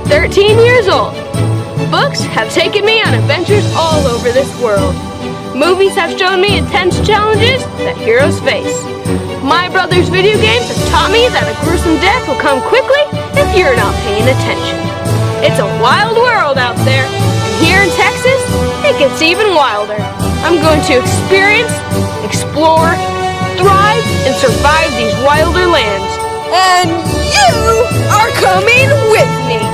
13 years old. Books have taken me on adventures all over this world. Movies have shown me intense challenges that heroes face. My brother's video games have taught me that a gruesome death will come quickly if you're not paying attention. It's a wild world out there, and here in Texas, it gets even wilder. I'm going to experience, explore, thrive, and survive these wilder lands. And you are coming with me!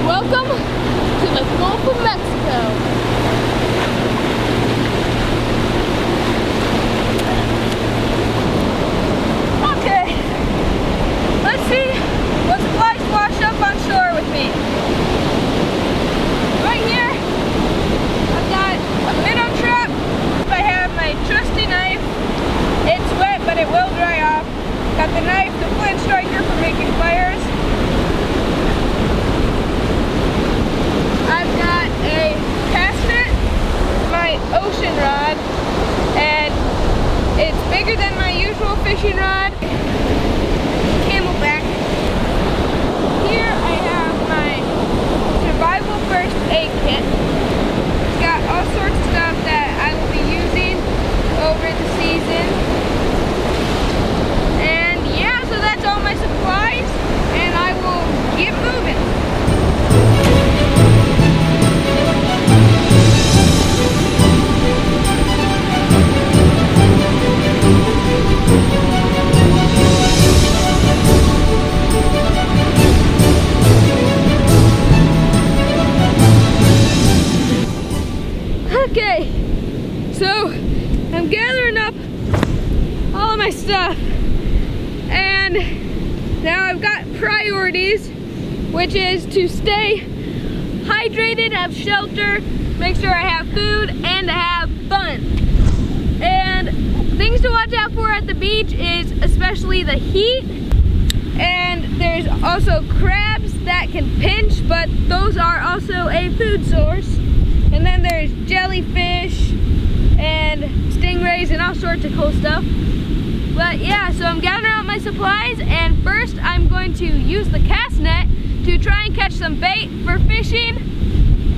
Welcome to the Gulf of Mexico. Okay, let's see what supplies washed up on shore with me. Right here, I've got a minnow trap. I have my trusty knife. It's wet, but it will dry off. Got the knife, the flint striker for making fires. I've got a cast net, my ocean rod, and it's bigger than my usual fishing rod. Camelback. Here I have my survival first aid kit. It's got all sorts of stuff that I will be using over the season. And yeah, so that's all my supplies, and I will get moving. Okay, so I'm gathering up all of my stuff, and now I've got priorities, which is to stay hydrated, have shelter, make sure I have food, and to have fun. And things to watch out for at the beach is especially the heat, and there's also crabs that can pinch, but those are also a food source. And then there's jellyfish and stingrays and all sorts of cool stuff. But yeah, so I'm gathering up my supplies, and first I'm going to use the cast net to try and catch some bait for fishing,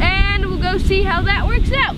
and we'll go see how that works out.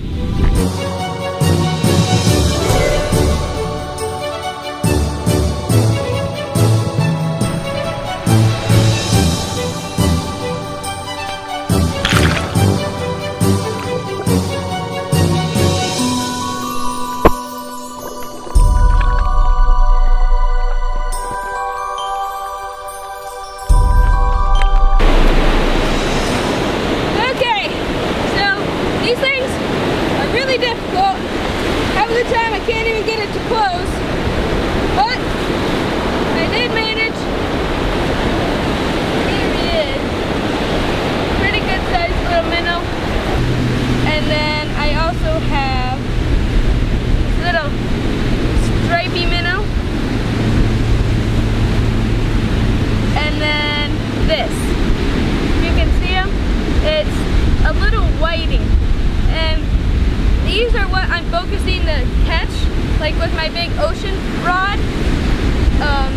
Focusing to catch, like with my big ocean rod.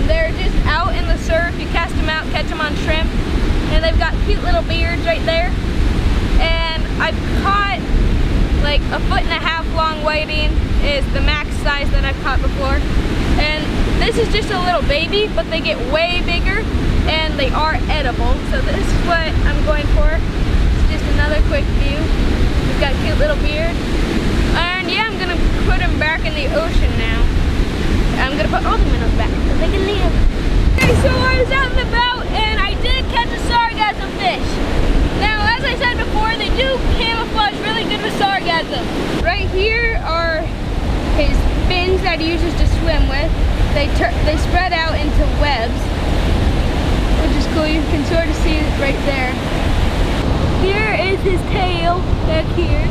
They're just out in the surf. You cast them out, catch them on shrimp, and they've got cute little beards right there. And I've caught like 1.5 foot long whiting is the max size that I've caught before. And this is just a little baby, but they get way bigger and they are edible. So this is what I'm going for. It's just another quick view. We've got cute little beard. And yeah, I'm gonna put them back in the ocean now. I'm gonna put all the minnows back so they can live. Okay, so I was out and about and I did catch a sargassum fish. Now, as I said before, they do camouflage really good with sargassum. Right here are his fins that he uses to swim with. They spread out into webs, which is cool. You can sort of see it right there. Here is his tail back here.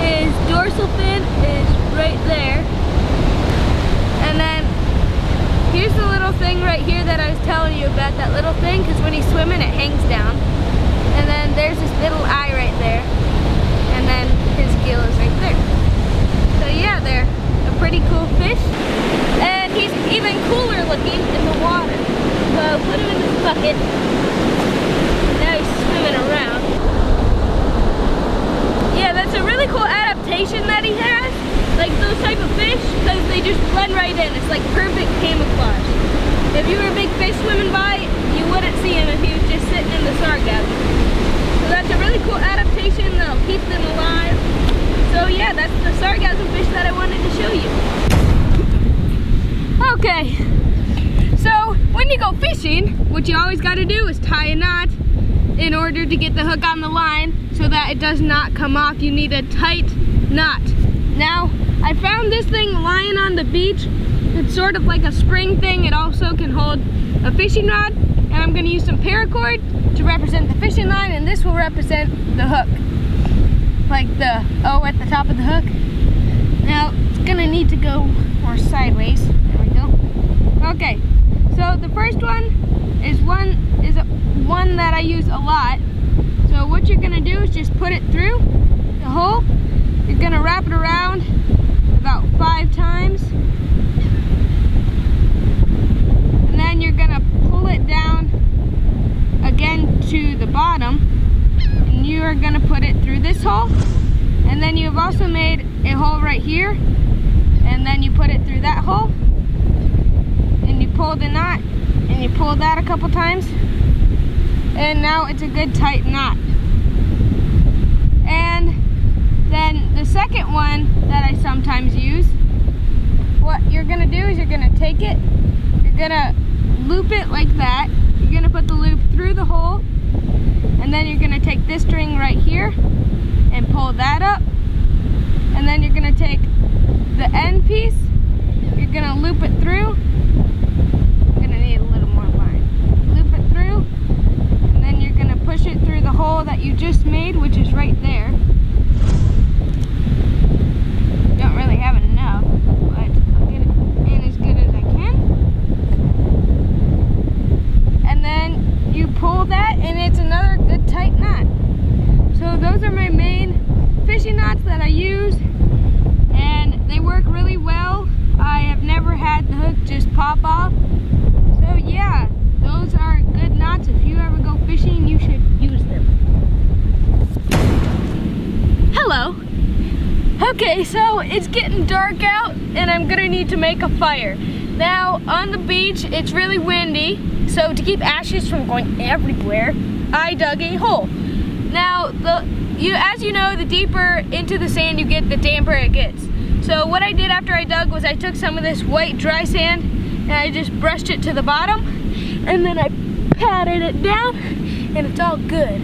His dorsal fin is right there. And then here's the little thing right here that I was telling you about, that little thing, because when he's swimming it hangs down. And then there's this little eye right there. And then his gill is right there. So yeah, they're a pretty cool fish. And he's even cooler looking in the water. So put him in this bucket. Now he's swimming around. Yeah, that's a really cool adaptation that he has. Like those type of fish, because they just blend right in. It's like perfect camouflage. If you were a big fish swimming by, you wouldn't see him if he was just sitting in the sargassum. So that's a really cool adaptation that'll keep them alive. So yeah, that's the sargassum fish that I wanted to show you. Okay, so when you go fishing, what you always got to do is tie a knot in order to get the hook on the line so that it does not come off. You need a tight knot. Now, I found this thing lying on the beach. It's sort of like a spring thing. It also can hold a fishing rod. And I'm going to use some paracord to represent the fishing line, and this will represent the hook. Like the O at the top of the hook. Now, it's going to need to go more sideways. There we go. Okay, so the first one is one that I use a lot. So what you're going to do is just put it through the hole. You're going to wrap it around about 5 times. And then you're going to pull it down again to the bottom. And you are going to put it through this hole. And then you've also made a hole right here. And then you put it through that hole. And you pull the knot. And you pull that a couple times. And now it's a good tight knot. And then the second one that I sometimes use, what you're gonna do is you're gonna take it, you're gonna loop it like that, you're gonna put the loop through the hole, and then you're gonna take this string right here and pull that up, and then you're gonna take the end piece, you're gonna loop it through, I'm gonna need a little more line, loop it through, and then you're gonna push it through the hole that you just made, which is right there. Don't really have enough, but I'll get it in as good as I can. And then you pull that, and it's another good tight knot. So those are my main fishing knots that I use, and they work really well. I have never had the hook just pop off. So yeah, those are good knots. If you ever go fishing, you should use them. Hello. Okay, so it's getting dark out and I'm gonna need to make a fire. Now, on the beach, it's really windy, so to keep ashes from going everywhere, I dug a hole. Now, as you know, the deeper into the sand you get, the damper it gets. So what I did after I dug was I took some of this white dry sand and I just brushed it to the bottom, and then I patted it down, and it's all good.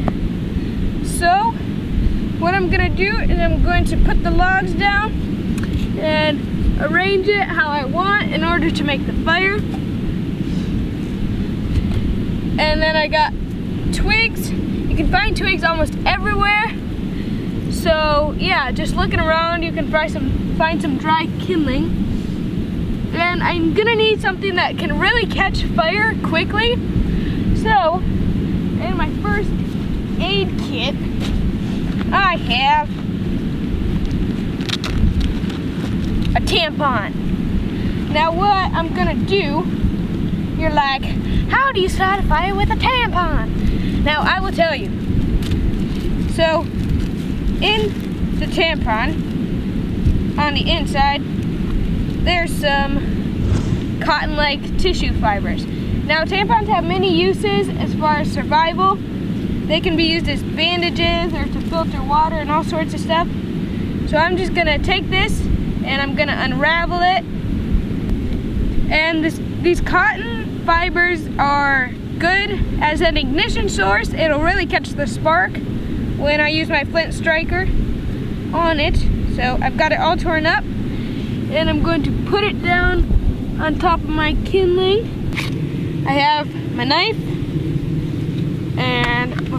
So, what I'm gonna do is I'm going to put the logs down and arrange it how I want in order to make the fire. And then I got twigs. You can find twigs almost everywhere. So yeah, just looking around, you can find some dry kindling. And I'm gonna need something that can really catch fire quickly. So, in my first aid kit, I have a tampon. Now what I'm gonna do, you're like, how do you start a fire with a tampon? Now I will tell you. So in the tampon, on the inside, there's some cotton-like tissue fibers. Now tampons have many uses as far as survival. They can be used as bandages or to filter water and all sorts of stuff. So I'm just gonna take this and I'm gonna unravel it. And these cotton fibers are good as an ignition source. It'll really catch the spark when I use my flint striker on it. So I've got it all torn up, and I'm going to put it down on top of my kindling. I have my knife,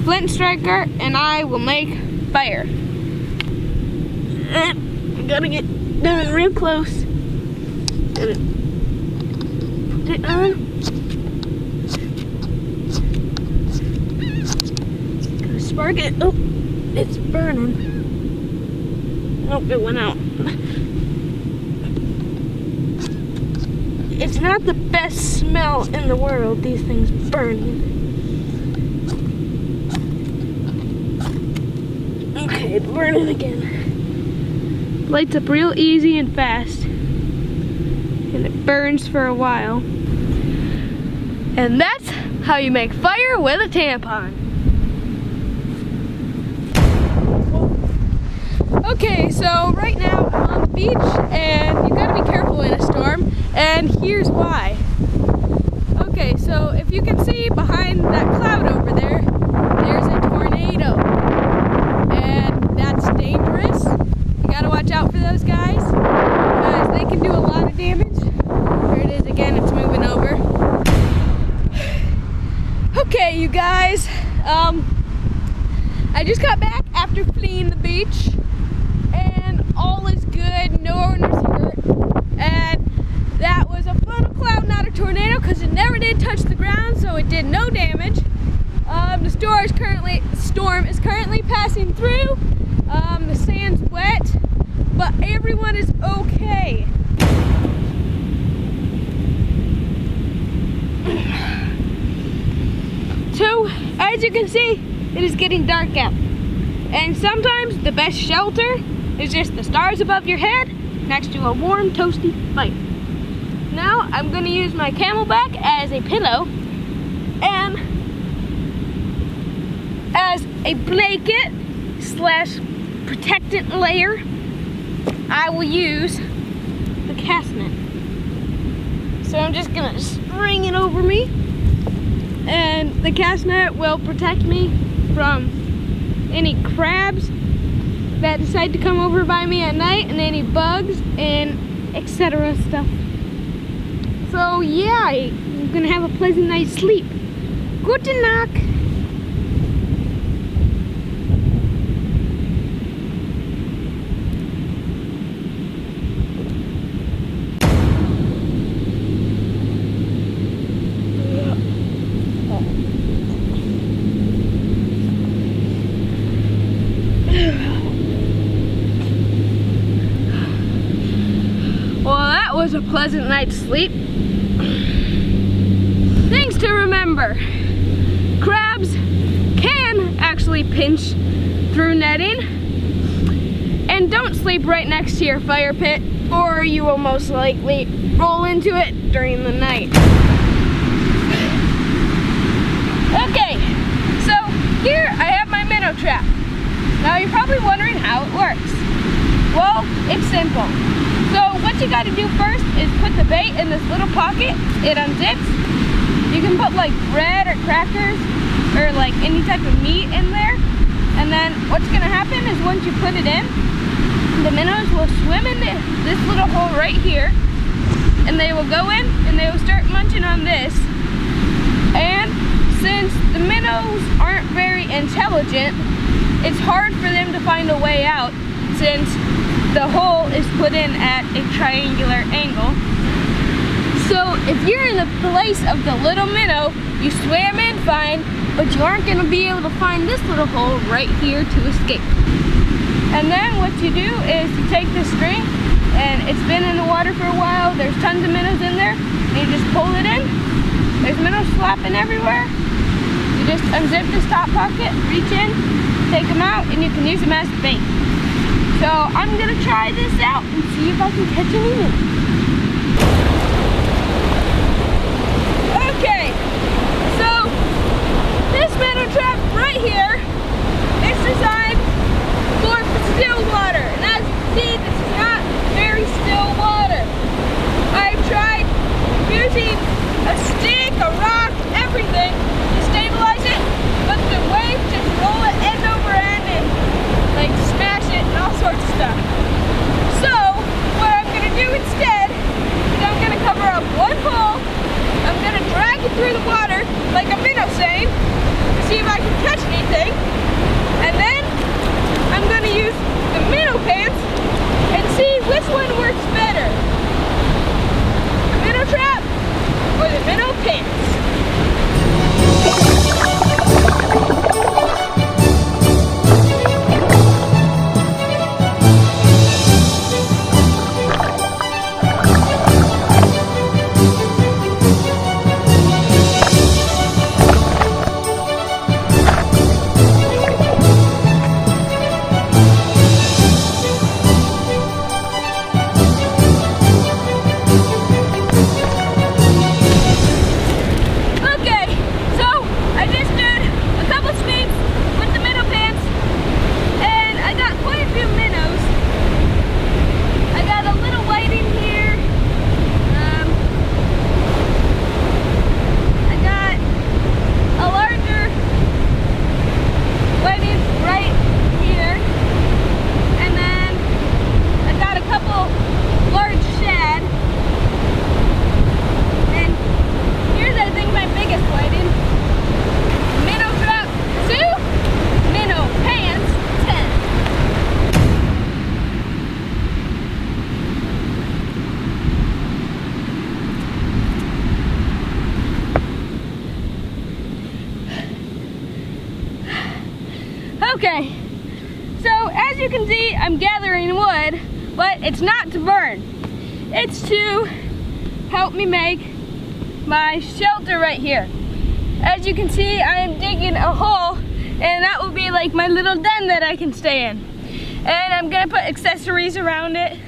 flint striker and I will make fire. I gotta get down real close. Put it on. Gotta spark it. Oh, it's burning. Nope, it went out. It's not the best smell in the world, these things burning. Okay, it's burning again. Lights up real easy and fast. And it burns for a while. And that's how you make fire with a tampon. Okay, so right now I'm on the beach and you gotta be careful in a storm, and here's why. Okay, so if you can see behind that cloud over there, there's a tornado. And that's dangerous. You gotta watch out for those guys, because they can do a lot of damage. There it is again, it's moving over. Okay, you guys, I just got back after fleeing the beach. All is good, no one was hurt, and that was a funnel cloud, not a tornado, because it never did touch the ground, so it did no damage. The storm is currently passing through. The sand's wet, but everyone is okay. So, as you can see, it is getting dark out, and sometimes the best shelter is just the stars above your head next to a warm, toasty fire. Now I'm going to use my camelback as a pillow, and as a blanket slash protectant layer, I will use the cast net. So I'm just going to string it over me, and the cast net will protect me from any crabs that decide to come over by me at night, and any bugs and etc. stuff. So yeah, I'm gonna have a pleasant night's sleep. Good night. Was a pleasant night's sleep. Things to remember: crabs can actually pinch through netting, and don't sleep right next to your fire pit, or you will most likely roll into it during the night. Okay, so here I have my minnow trap. Now you're probably wondering how it works. Well, it's simple. So what you gotta do first is put the bait in this little pocket. It unzips. You can put like bread or crackers or like any type of meat in there. And then what's gonna happen is once you put it in, the minnows will swim in this little hole right here. And they will go in and they will start munching on this. And since the minnows aren't very intelligent, it's hard for them to find a way out, since the hole is put in at a triangular angle. So if you're in the place of the little minnow, you swam in fine, but you aren't going to be able to find this little hole right here to escape. And then what you do is you take this string, and it's been in the water for a while, there's tons of minnows in there, and you just pull it in. There's minnows flapping everywhere. You just unzip this top pocket, reach in, take them out, and you can use them as bait. So I'm gonna try this out and see if I can catch any minnows. Okay, so this minnow trap right here is designed for still water. And as you can see, this is not very still water. I've tried using a stick, a rock, everything to stabilize it, but the waves just roll it end over end and like smash it and all sorts of stuff. So what I'm gonna do instead see, I'm gathering wood, but it's not to burn. It's to help me make my shelter right here. As you can see, I am digging a hole, and that will be like my little den that I can stay in. And I'm gonna put accessories around it,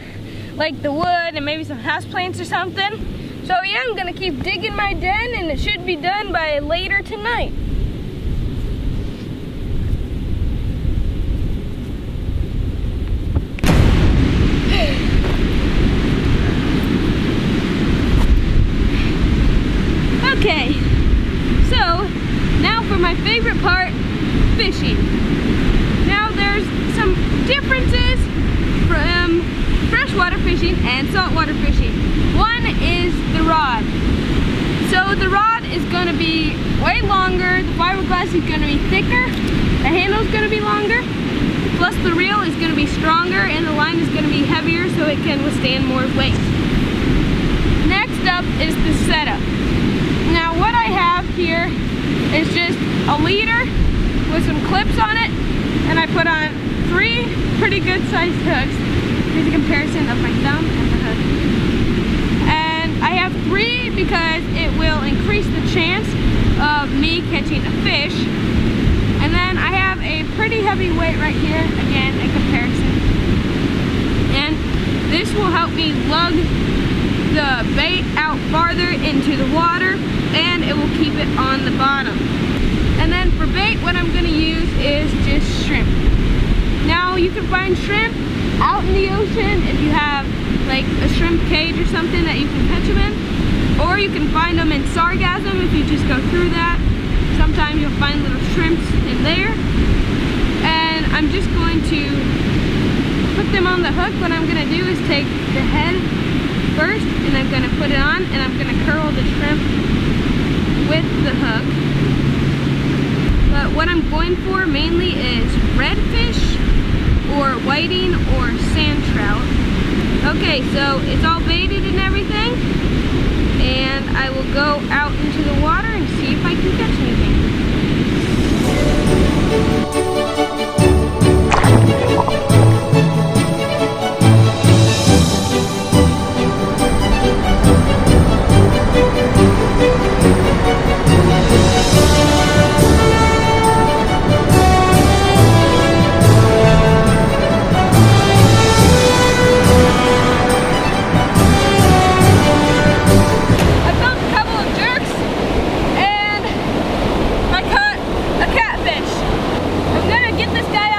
like the wood and maybe some houseplants or something. So yeah, I'm gonna keep digging my den, and it should be done by later tonight. Okay, so now for my favorite part, fishing. Now there's some differences from freshwater fishing and saltwater fishing. One is the rod. So the rod is going to be way longer, the fiberglass is going to be thicker, the handle is going to be longer, plus the reel is going to be stronger, and the line is going to be heavier so it can withstand more weight. Next up is the setup. Now what I have here is just a leader with some clips on it, and I put on 3 pretty good sized hooks. Here's a comparison of my thumb and the hook. And I have 3 because it will increase the chance of me catching a fish. And then I have a pretty heavy weight right here, again a comparison. And this will help me lug the bait out farther into the water, and it will keep it on the bottom. And then for bait, what I'm going to use is just shrimp. Now you can find shrimp out in the ocean if you have like a shrimp cage or something that you can catch them in, or you can find them in sargassum if you just go through that. Sometimes you'll find little shrimps in there. And I'm just going to put them on the hook. What I'm going to do is take the head first, and I'm going to put it on, and I'm going to curl the shrimp with the hook. But what I'm going for mainly is redfish or whiting or sand trout. Okay, so it's all baited and everything, and I will go out into the water and see if I can catch anything. This guy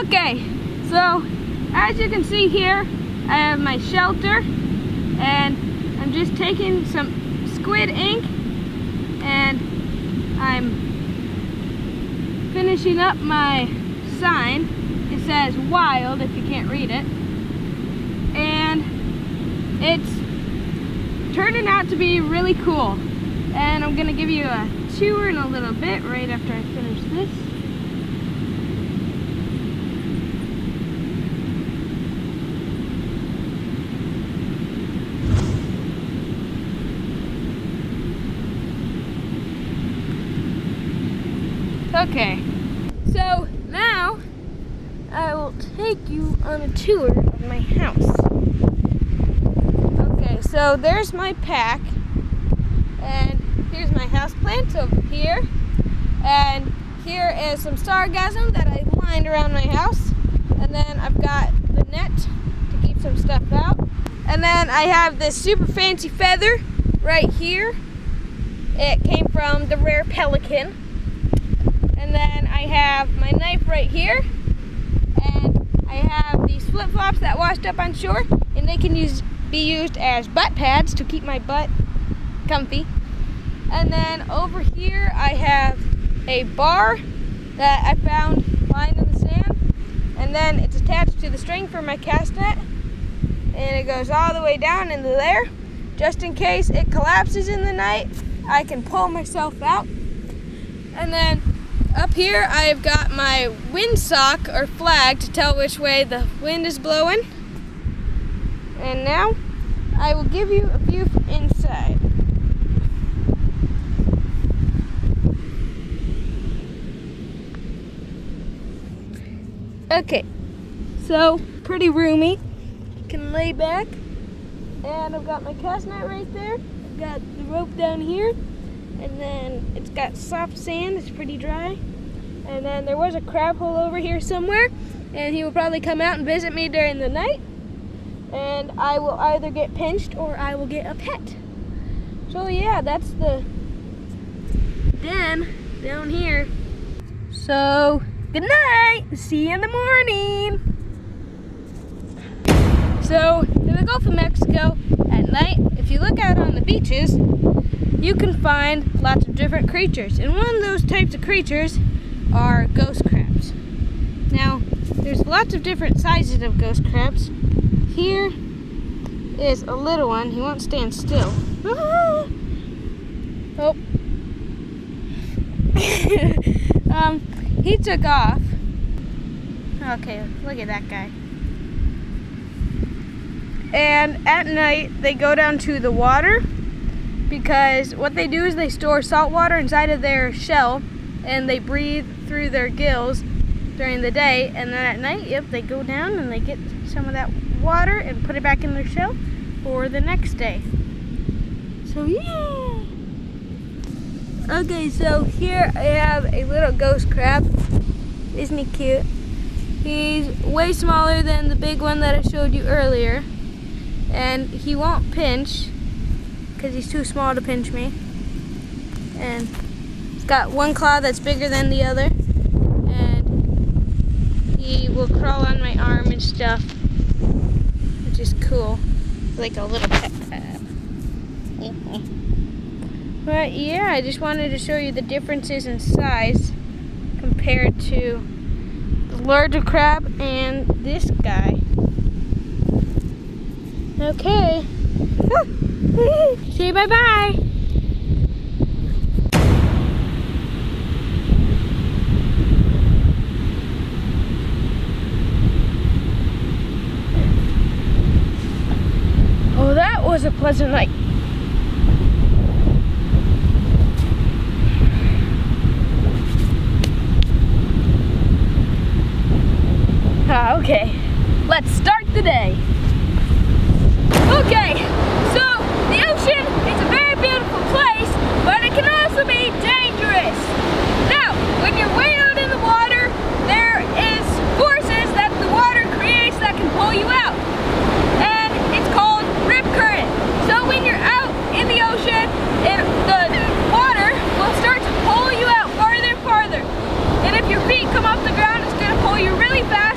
Okay, so as you can see here, I have my shelter, and I'm just taking some squid ink and I'm finishing up my sign. It says WILD if you can't read it, and it's turning out to be really cool. And I'm gonna give you a tour in a little bit right after I finish this. Okay, so now I will take you on a tour of my house. Okay, so there's my pack, and here's my house plants over here, and here is some sargassum that I lined around my house, and then I've got the net to keep some stuff out, and then I have this super fancy feather right here. It came from the rare pelican. And then I have my knife right here, and I have these flip-flops that washed up on shore, and they can be used as butt pads to keep my butt comfy. And then over here I have a bar that I found lying in the sand, and then it's attached to the string for my cast net, and it goes all the way down into there. Just in case it collapses in the night, I can pull myself out. And then up here I've got my windsock or flag to tell which way the wind is blowing. And now I will give you a view from inside. Okay, so pretty roomy. You can lay back. And I've got my cast net right there. I've got the rope down here. And then it's got soft sand, it's pretty dry. And then there was a crab hole over here somewhere, and he will probably come out and visit me during the night. And I will either get pinched or I will get a pet. So yeah, that's the den down here. So good night, see you in the morning. So in the Gulf of Mexico at night, if you look out on the beaches, you can find lots of different creatures, and one of those types of creatures are ghost crabs. Now, there's lots of different sizes of ghost crabs. Here is a little one. He won't stand still. Oh. He took off. Okay, look at that guy. And at night, they go down to the water, because what they do is they store salt water inside of their shell, and they breathe through their gills during the day, and then at night, yep, they go down and they get some of that water and put it back in their shell for the next day. So yeah. Okay, so here I have a little ghost crab. Isn't he cute? He's way smaller than the big one that I showed you earlier, and he won't pinch because he's too small to pinch me. And he's got one claw that's bigger than the other, and he will crawl on my arm and stuff, which is cool, like a little pet crab. But yeah, I just wanted to show you the differences in size compared to the larger crab and this guy. Okay. Say bye-bye. Oh, that was a pleasant night. Okay, let's start the day. Okay, so the ocean is a very beautiful place, but it can also be dangerous. Now, when you're way out in the water, there is forces that the water creates that can pull you out, and it's called rip current. So when you're out in the ocean, the water will start to pull you out farther and farther, and if your feet come off the ground, it's going to pull you really fast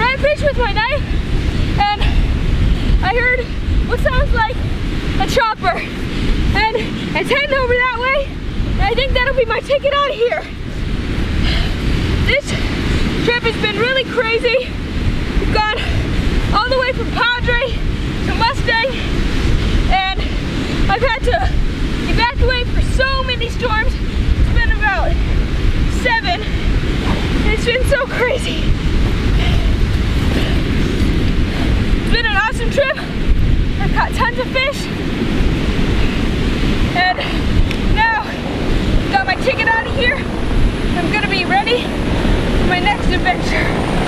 I fished with my knife and I heard what sounds like a chopper. And it's heading over that way. And I think that'll be my ticket out of here. This trip has been really crazy. We've gone all the way from Padre to Mustang, and I've had to evacuate for so many storms. It's been about 7. It's been so crazy. It's been an awesome trip. I've caught tons of fish. And now, got my ticket out of here. I'm gonna be ready for my next adventure.